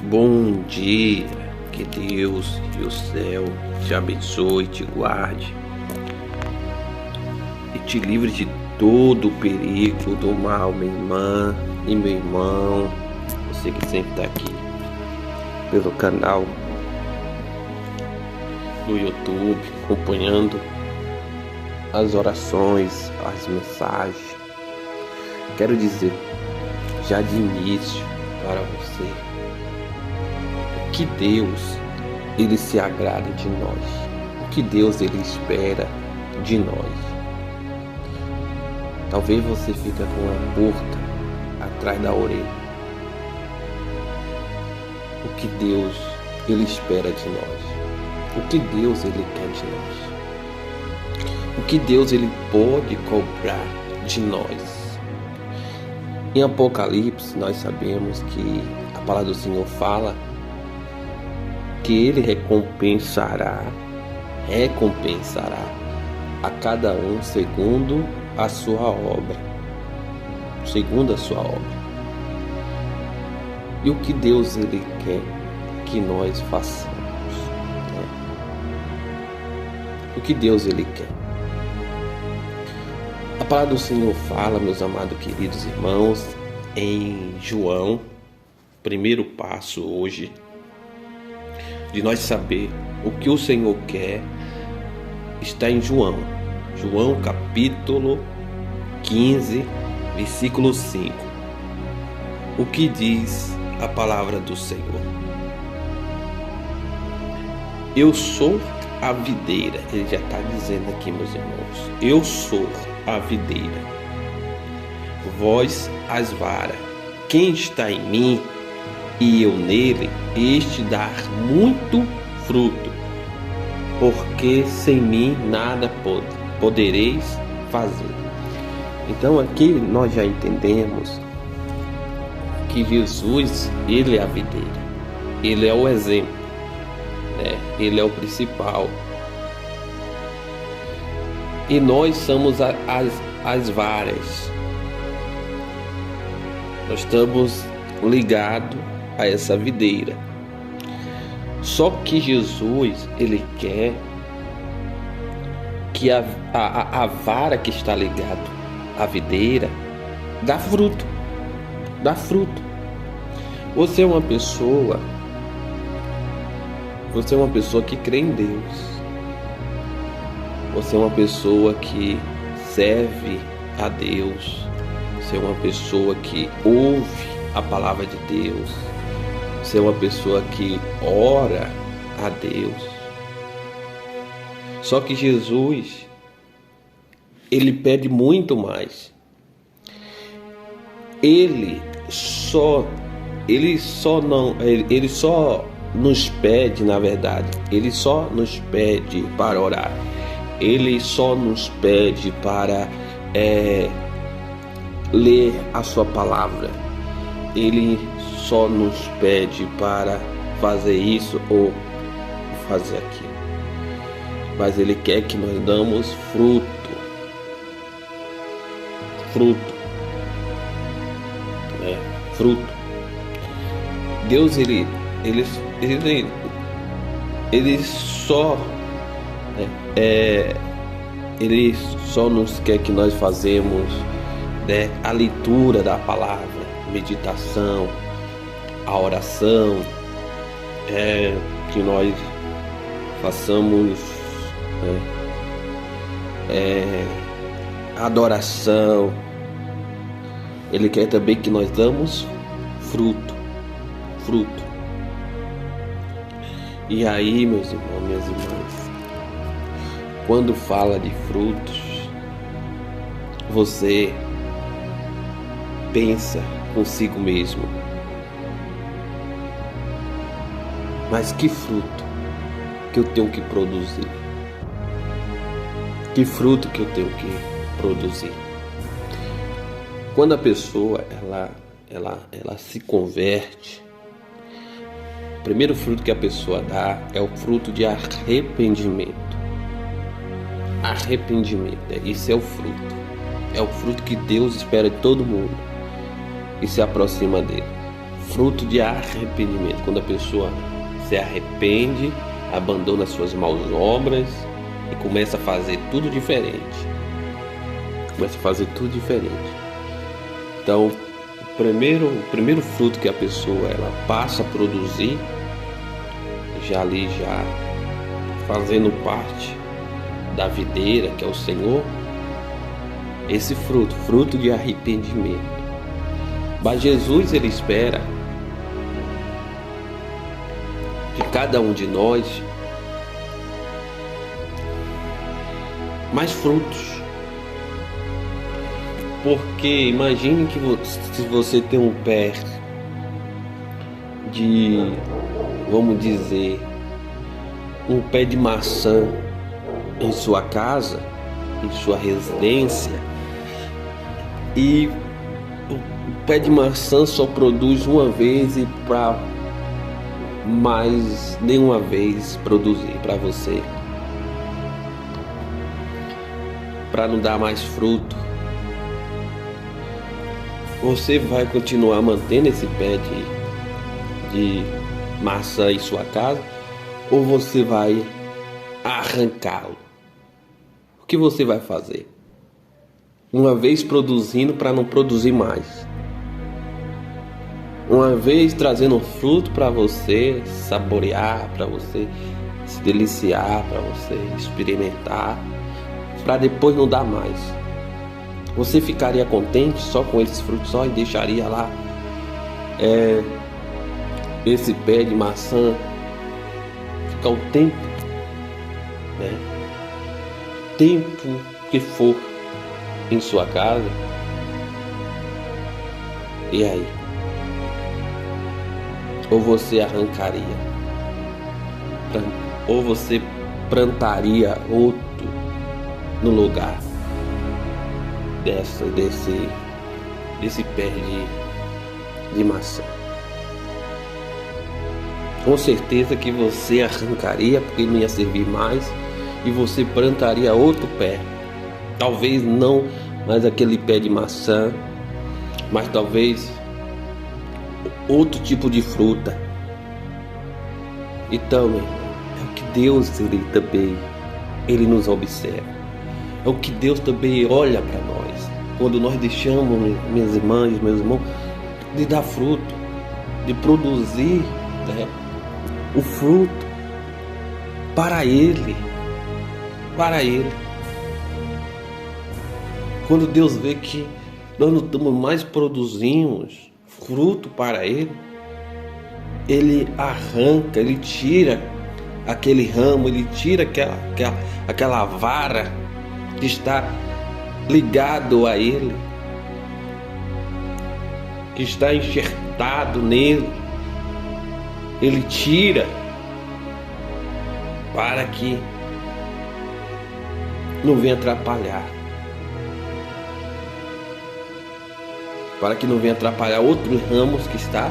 Bom dia, que Deus e o céu te abençoe, te guarde e te livre de todo o perigo do mal, minha irmã e meu irmão, você que sempre está aqui pelo canal do YouTube, acompanhando as orações, as mensagens. Quero dizer já de início para você que Deus, Ele se agrada de nós, o que Deus, Ele espera de nós. Talvez você fique com uma porta atrás da orelha. O que Deus, Ele espera de nós, o que Deus, Ele quer de nós, o que Deus, Ele pode cobrar de nós. Em Apocalipse nós sabemos que a palavra do Senhor fala que Ele recompensará a cada um segundo a sua obra, E o que Deus, Ele quer que nós façamos, né? O que Deus, Ele quer. A palavra do Senhor fala, meus amados queridos irmãos, em João, primeiro passo hoje, de nós saber o que o Senhor quer, está em João capítulo 15, versículo 5. O que diz a palavra do Senhor? Eu sou a videira. Ele já está dizendo aqui, meus irmãos, eu sou a videira, vós as varas. Quem está em mim e eu nele, este dar muito fruto, porque sem mim nada podereis fazer. Então aqui nós já entendemos que Jesus, Ele é a videira, Ele é o exemplo, né? Ele é o principal. E nós somos as varas. Nós estamos ligados a essa videira. Só que Jesus, Ele quer que a vara que está ligada à videira dá fruto. Você é uma pessoa que crê em Deus. Você é uma pessoa que serve a Deus. Você é uma pessoa que ouve a palavra de Deus. Você é uma pessoa que ora a Deus. Só que Jesus, Ele pede muito mais. Ele só nos pede, na verdade, Ele só nos pede para orar. Ele só nos pede para ler a sua palavra. Ele só nos pede para fazer isso ou fazer aquilo. Mas Ele quer que nós damos fruto. Deus, Ele só nos quer que nós fazemos, né, a leitura da palavra, meditação, a oração, que nós façamos, adoração. Ele quer também que nós damos fruto. E aí, meus irmãos, minhas irmãs, quando fala de frutos, você pensa consigo mesmo: mas que fruto que eu tenho que produzir? Que fruto que eu tenho que produzir? Quando a pessoa ela se converte, o primeiro fruto que a pessoa dá é o fruto de arrependimento. Isso é o fruto. É o fruto que Deus espera de todo mundo e se aproxima dele. fruto de arrependimento. Quando a pessoa se arrepende, abandona suas maus obras e começa a fazer tudo diferente. Então, o primeiro fruto que a pessoa ela passa a produzir, já fazendo parte da videira, que é o Senhor, esse fruto de arrependimento. Mas Jesus, ele espera de cada um de nós mais frutos. Porque imagine que se você tem um pé de, vamos dizer, um pé de maçã em sua casa, em sua residência, e o pé de maçã só produz uma vez e para mais nenhuma vez produzir para você, para não dar mais fruto, você vai continuar mantendo esse pé de maçã em sua casa, ou você vai arrancá-lo? O que você vai fazer? Uma vez produzindo para não produzir mais, uma vez trazendo fruto para você saborear, para você se deliciar, para você experimentar, para depois não dar mais. Você ficaria contente só com esses frutos só e deixaria lá esse pé de maçã ficar o tempo, né? Tempo que for em sua casa? E aí? Ou você arrancaria? Ou você plantaria outro no lugar desse pé de maçã? Com certeza que você arrancaria, porque não ia servir mais, e você plantaria outro pé. Talvez não mais aquele pé de maçã, mas talvez outro tipo de fruta. Então, meu irmão, é o que Deus ele nos observa. É o que Deus também olha para nós. Quando nós deixamos, minhas irmãs, meus irmãos, de dar fruto, de produzir, né, o fruto para Ele. Para Ele. Quando Deus vê que nós não estamos mais produzindo fruto para Ele, Ele arranca, Ele tira aquele ramo, Ele tira aquela vara que está ligado a Ele, que está enxertado nele. Ele tira para que não venha atrapalhar, para que não venha atrapalhar outros ramos que está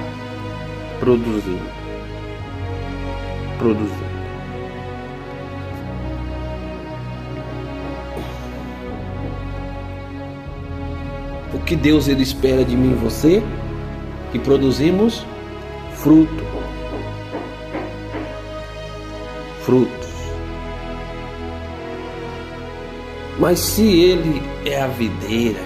produzindo. O que Deus ele espera de mim e você? Que produzimos frutos. Mas se Ele é a videira,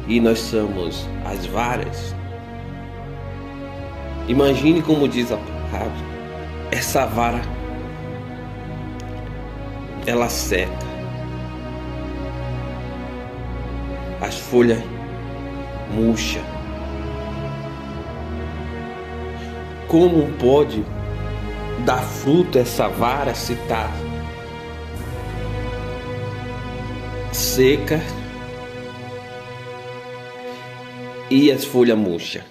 e nós somos as varas, imagine como diz a palavra, essa vara ela seca, as folhas murcham. Como pode dar fruto essa vara se está seca e as folhas murcham?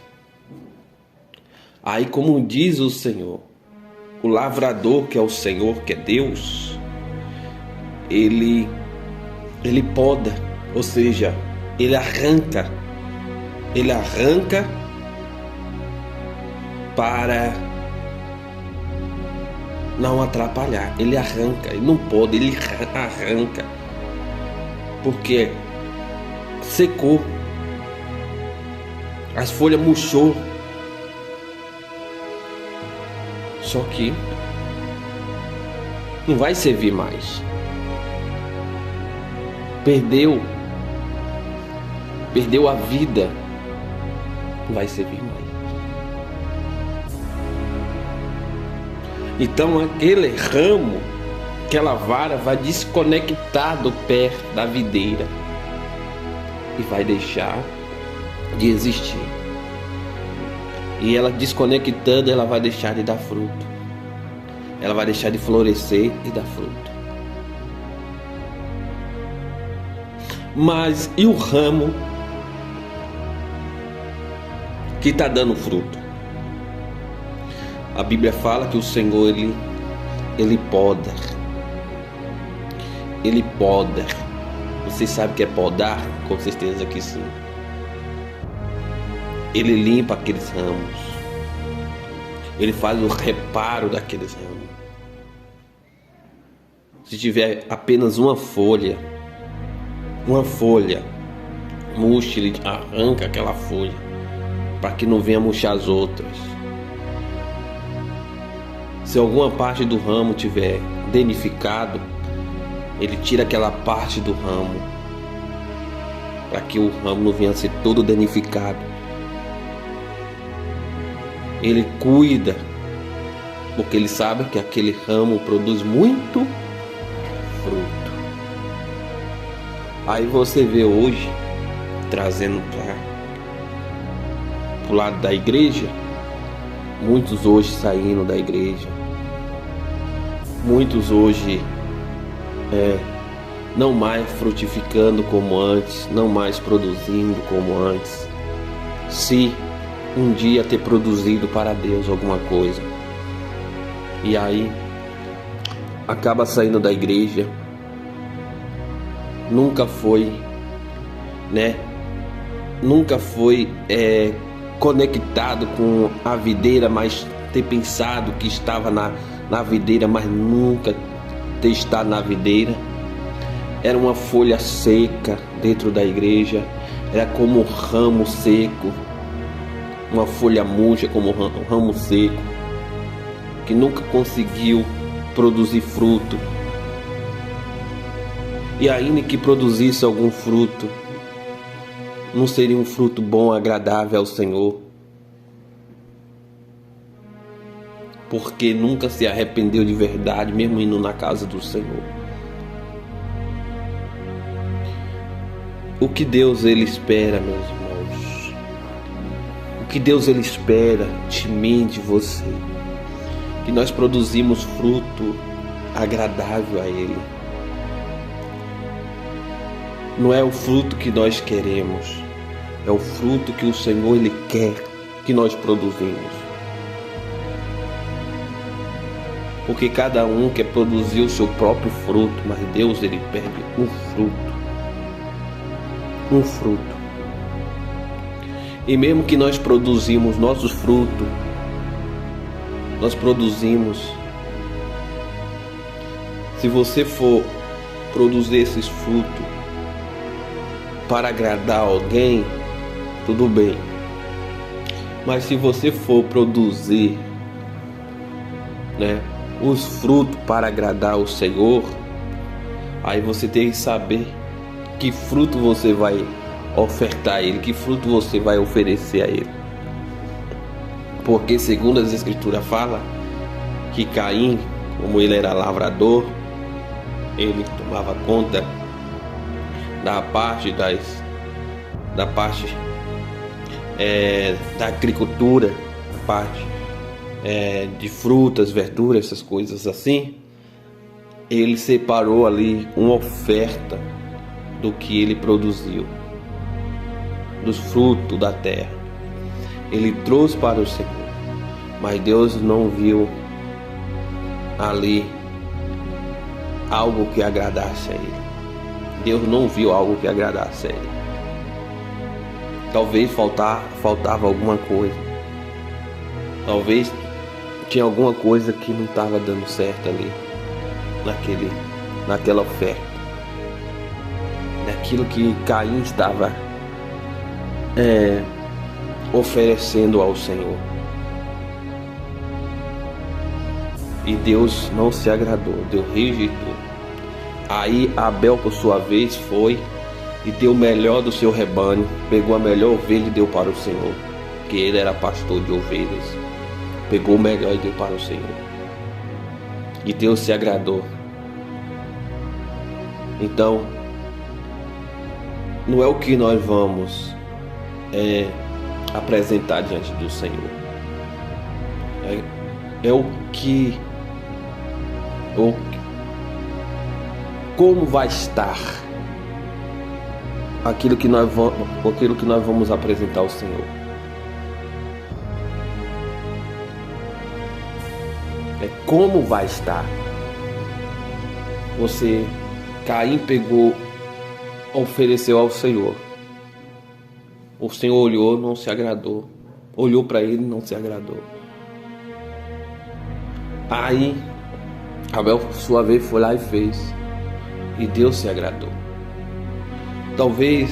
Aí, como diz o Senhor, o lavrador, que é o Senhor, que é Deus, ele poda, ou seja, ele arranca para não atrapalhar. Ele arranca, ele não pode, ele arranca porque secou, as folhas murchou. Só que não vai servir mais. Perdeu a vida, não vai servir mais. Então aquele ramo, aquela vara vai desconectar do pé da videira e vai deixar de existir. E ela desconectando, ela vai deixar de dar fruto. Ela vai deixar de florescer e dar fruto. Mas e o ramo que está dando fruto? A Bíblia fala que o Senhor, Ele poda. Ele poda. Você sabe o que é podar? Com certeza que sim. Ele limpa aqueles ramos. Ele faz o reparo daqueles ramos. Se tiver apenas uma folha murcha, ele arranca aquela folha para que não venha murchar as outras. Se alguma parte do ramo tiver danificado, ele tira aquela parte do ramo para que o ramo não venha a ser todo danificado. Ele cuida, porque ele sabe que aquele ramo produz muito fruto. Aí você vê hoje, trazendo para o lado da igreja, muitos hoje saindo da igreja, muitos hoje não mais frutificando como antes, não mais produzindo como antes. Se um dia ter produzido para Deus alguma coisa, e aí acaba saindo da igreja, nunca foi conectado com a videira, mas ter pensado que estava na videira, mas nunca ter estado na videira. Era uma folha seca dentro da igreja, era como um ramo seco, uma folha murcha como um ramo seco, que nunca conseguiu produzir fruto. E ainda que produzisse algum fruto, não seria um fruto bom, agradável ao Senhor, porque nunca se arrependeu de verdade, mesmo indo na casa do Senhor. O que Deus Ele espera, meus irmãos? O que Deus Ele espera de mim, de você? Que nós produzimos fruto agradável a Ele. Não é o fruto que nós queremos, é o fruto que o Senhor Ele quer que nós produzimos. Porque cada um quer produzir o seu próprio fruto, mas Deus Ele pede um fruto. Um fruto. E mesmo que nós produzimos nossos frutos, nós produzimos. Se você for produzir esses frutos para agradar alguém, tudo bem. Mas se você for produzir, os frutos para agradar o Senhor, aí você tem que saber que fruto você vai ofertar a Ele, que fruto você vai oferecer a Ele. Porque segundo as Escrituras fala que Caim, como ele era lavrador, ele tomava conta da parte da agricultura, da parte de frutas, verduras, essas coisas assim. Ele separou ali uma oferta do que ele produziu, dos frutos da terra. Ele trouxe para o Senhor, mas Deus não viu ali algo que agradasse a Ele. Deus não viu algo que agradasse a Ele. Talvez faltava alguma coisa. Talvez tinha alguma coisa que não estava dando certo ali, naquela oferta, aquilo que Caim estava oferecendo ao Senhor. E Deus não se agradou, Deus rejeitou. Aí Abel, por sua vez, foi e deu o melhor do seu rebanho, pegou a melhor ovelha e deu para o Senhor, que ele era pastor de ovelhas. Pegou o melhor e deu para o Senhor. E Deus se agradou. Então, não é o que nós vamos apresentar diante do Senhor. É o que... como vai estar aquilo que nós vamos apresentar ao Senhor. É como vai estar. Caim pegou, ofereceu ao Senhor. O Senhor olhou, não se agradou. Olhou para ele, não se agradou. Aí Abel, por sua vez, foi lá e fez. E Deus se agradou. Talvez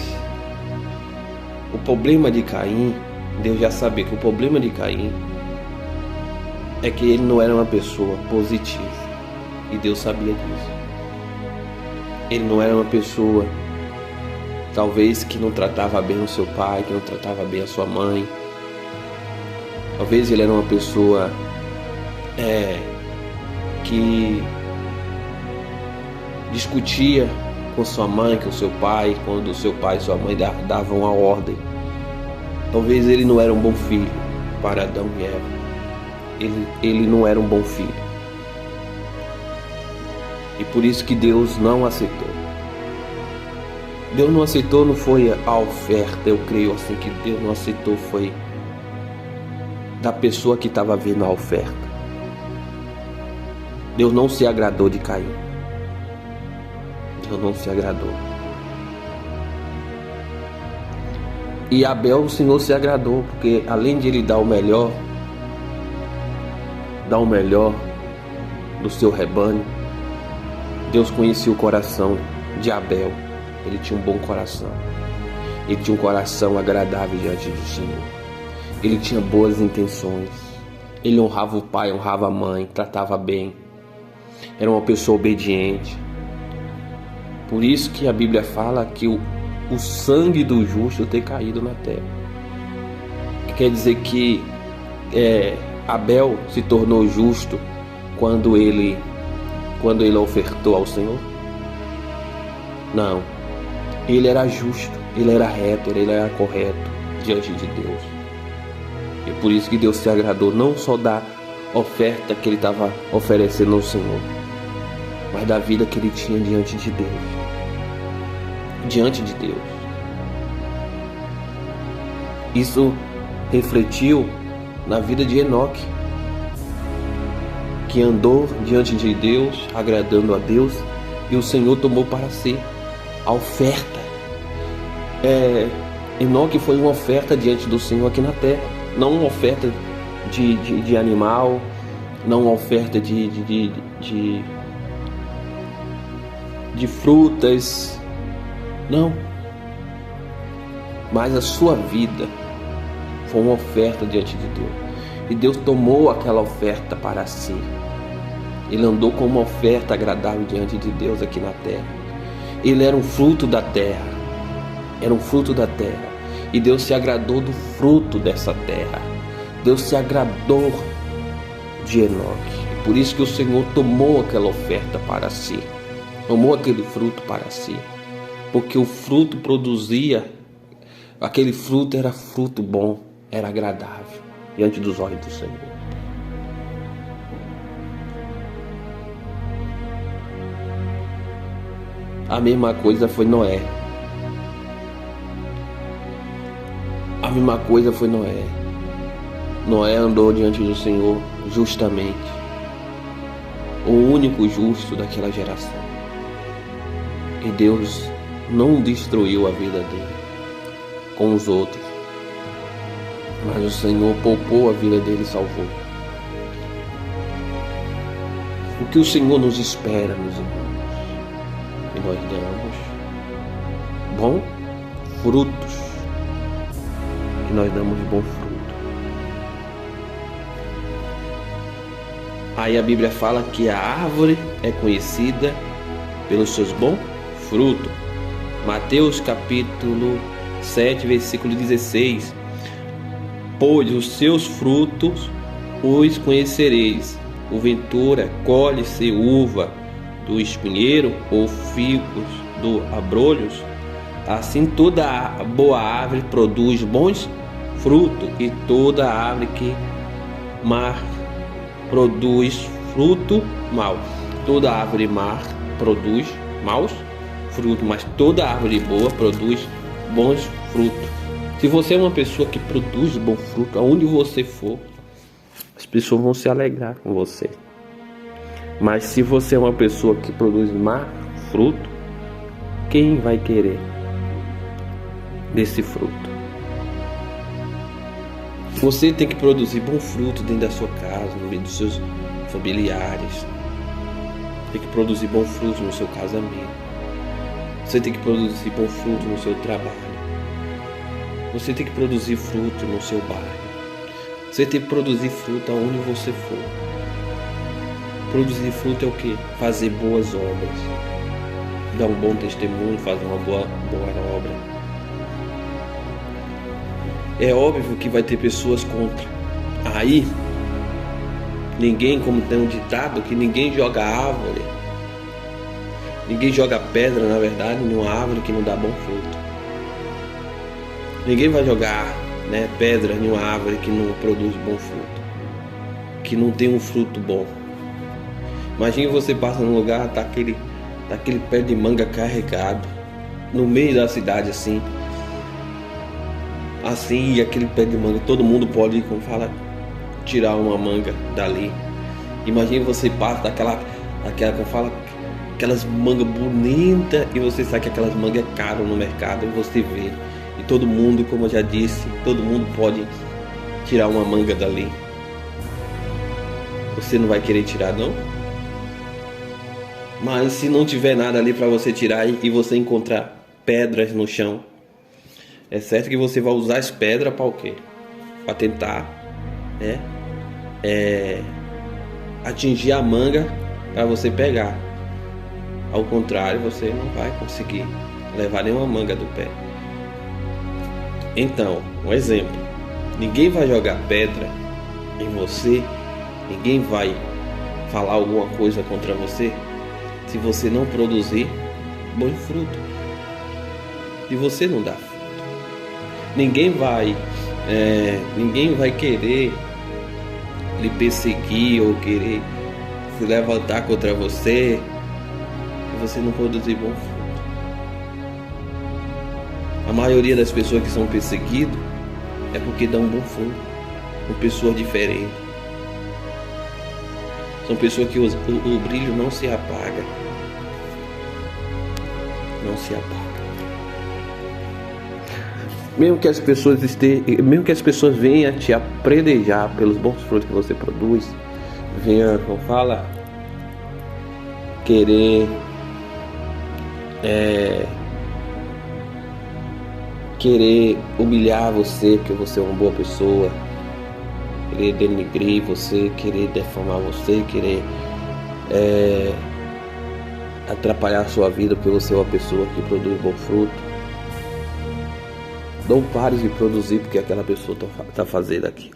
o problema de Caim, Deus já sabia que o problema de Caim é que ele não era uma pessoa positiva. E Deus sabia disso. Ele não era uma pessoa, talvez, que não tratava bem o seu pai, que não tratava bem a sua mãe. Talvez ele era uma pessoa que discutia com sua mãe, com seu pai, quando o seu pai e sua mãe davam uma ordem. Talvez ele não era um bom filho para Adão e Eva. Ele não era um bom filho. E por isso que Deus não aceitou. Deus não aceitou, não foi a oferta, eu creio assim, que Deus não aceitou foi da pessoa que estava vendo a oferta. Deus não se agradou de Caim. Deus não se agradou. E Abel, o Senhor se agradou, porque além de ele dar o melhor do seu rebanho, Deus conhecia o coração de Abel. Ele tinha um bom coração. Ele tinha um coração agradável diante do Senhor. Ele tinha boas intenções. Ele honrava o pai, honrava a mãe, tratava bem. Era uma pessoa obediente. Por isso que a Bíblia fala que o sangue do justo tem caído na terra. Quer dizer que Abel se tornou justo quando ele ofertou ao Senhor? Não. Ele era justo, ele era reto, ele era correto diante de Deus. E por isso que Deus se agradou não só da oferta que ele estava oferecendo ao Senhor, mas da vida que ele tinha diante de Deus. Diante de Deus. Isso refletiu na vida de Enoque, que andou diante de Deus, agradando a Deus, e o Senhor tomou para si a oferta. Enoque foi uma oferta diante do Senhor aqui na terra, não uma oferta de animal, não uma oferta de frutas, não, mas a sua vida foi uma oferta diante de Deus, e Deus tomou aquela oferta para si. Ele andou com uma oferta agradável diante de Deus aqui na terra. Ele era um fruto da terra. Era um fruto da terra. E Deus se agradou do fruto dessa terra. Deus se agradou de Enoque. Por isso que o Senhor tomou aquela oferta para si. Tomou aquele fruto para si. Porque o fruto produzia, aquele fruto era fruto bom, era agradável diante dos olhos do Senhor. A mesma coisa foi Noé. A mesma coisa foi Noé. Noé andou diante do Senhor justamente. O único justo daquela geração. E Deus não destruiu a vida dele com os outros. Mas o Senhor poupou a vida dele e salvou. O que o Senhor nos espera, meus irmãos? Que nós damos bons frutos. Que nós damos bom fruto. Aí a Bíblia fala que a árvore é conhecida pelos seus bons frutos. Mateus capítulo 7, versículo 16. Pois os seus frutos os conhecereis. O ventura colhe-se uva do espinheiro ou figos do abrolhos? Assim toda boa árvore produz bons frutos, e toda árvore que má produz fruto mau. Toda árvore má produz maus frutos, mas toda árvore boa produz bons frutos. Se você é uma pessoa que produz bom fruto, aonde você for, as pessoas vão se alegrar com você. Mas se você é uma pessoa que produz má fruto, quem vai querer desse fruto? Você tem que produzir bom fruto dentro da sua casa, no meio dos seus familiares. Tem que produzir bom fruto no seu casamento. Você tem que produzir bom fruto no seu trabalho. Você tem que produzir fruto no seu bairro. Você tem que produzir fruto aonde você for. Produzir fruto é o quê? Fazer boas obras. Dar um bom testemunho, fazer uma boa obra. É óbvio que vai ter pessoas contra. Aí, ninguém, como tem um ditado, que ninguém joga árvore. Ninguém joga pedra, na verdade, numa árvore que não dá bom fruto. Ninguém vai jogar, pedra em uma árvore que não produz bom fruto, que não tem um fruto bom. Imagine você passa num lugar, tá aquele pé de manga carregado no meio da cidade assim, e aquele pé de manga, todo mundo pode, como fala, tirar uma manga dali. Imagine você passa aquelas mangas bonitas, e você sabe que aquelas mangas é caro no mercado, e você vê. E todo mundo, como eu já disse, todo mundo pode tirar uma manga dali. Você não vai querer tirar, não? Mas se não tiver nada ali para você tirar e você encontrar pedras no chão, é certo que você vai usar as pedras para o quê? Para tentar atingir a manga para você pegar. Ao contrário, você não vai conseguir levar nenhuma manga do pé. Então, um exemplo: ninguém vai jogar pedra em você, ninguém vai falar alguma coisa contra você se você não produzir bom fruto. Se você não dá fruto, ninguém vai querer lhe perseguir ou querer se levantar contra você se você não produzir bom fruto. A maioria das pessoas que são perseguidas é porque dão um bom fruto, com pessoas diferentes. São pessoas que o brilho não se apaga. Não se apaga. Mesmo que as pessoas venham te apredejar pelos bons frutos que você produz, venham, como fala, querer humilhar você porque você é uma boa pessoa, querer denegrir você, querer defamar você, querer atrapalhar a sua vida porque você é uma pessoa que produz bom fruto. Não pare de produzir porque aquela pessoa está fazendo aquilo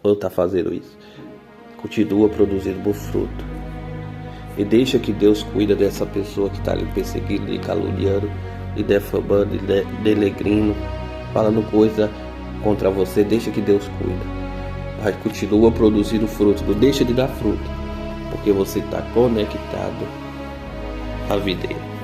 ou está fazendo isso. Continua produzindo bom fruto e deixa que Deus cuida dessa pessoa que está lhe perseguindo, lhe caluniando, lhe defamando, lhe denegrindo, falando coisa contra você. Deixa que Deus cuida, mas continua produzindo fruto. Não deixa de dar fruto, porque você está conectado à videira.